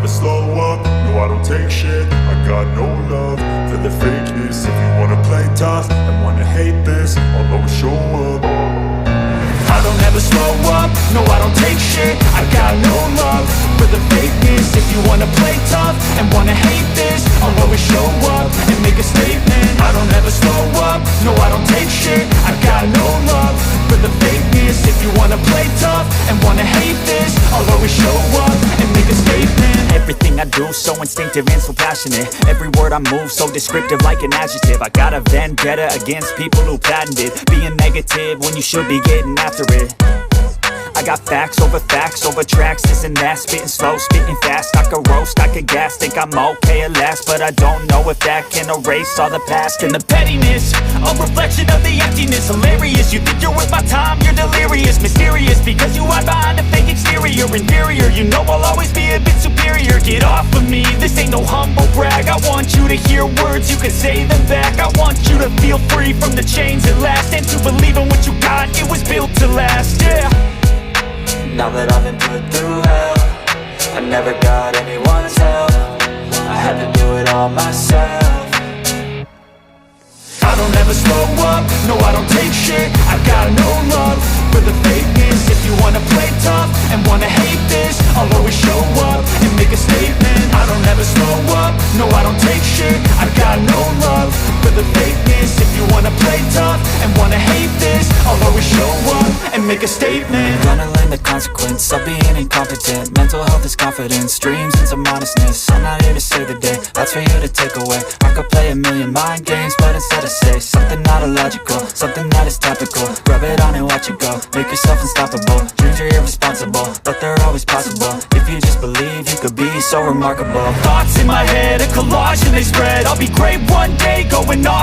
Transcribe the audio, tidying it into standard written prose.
never slow up, no I don't take shit. I got no love for the fakeness. If you wanna play tough and wanna hate this, I'll always show up. I don't ever slow up, no I don't take shit. I got no love for the fakeness. If you wanna play tough and wanna hate this, I'll always show up and make a statement. I don't ever slow up, no I don't take shit. I got no love for the fakeness. If you wanna play tough and wanna hate this, I'll always show up and make a statement. Everything I do so instinctive and so passionate. Every word I move so descriptive like an adjective. I got a vendetta against people who patented being negative when you should be getting after it. I got facts over tracks, this and that. Spitting slow, spitting fast. I could roast, I could gas. Think I'm okay at last, but I don't know if that can erase all the past. And the pettiness, a reflection of the emptiness. Hilarious, you think you're worth my time, you're delirious. Mysterious, because you hide behind a fake exterior. Inferior, you know I'll always be a bit superior. Get off of me, this ain't no humble brag. I want you to hear words, you can say them back. I want you to feel free from the chains at last, and to believe in what you got, it was built to last, yeah. Now that I've been put through hell, I never got anyone's help. I had to do it all myself. I don't ever slow up, no I don't take shit. I got no love for the fakeness. If you wanna play tough and wanna hate this, I'll always show up and make a statement. I don't ever slow up, no I don't take shit. I got no love for the fakeness. If you wanna play tough and wanna hate this, I'll always show up and make a statement. Gonna learn the consequence of being incompetent. Mental health is confidence, dreams and some modestness. I'm not here to save the day, that's for you to take away. I could play a million mind games, but instead I say something not illogical, something that is topical. Rub it on and watch it go, make yourself unstoppable. Dreams are irresponsible, but they're always possible. If you just believe, you could be so remarkable. Thoughts in my head, a collage and they spread. I'll be great one day, going off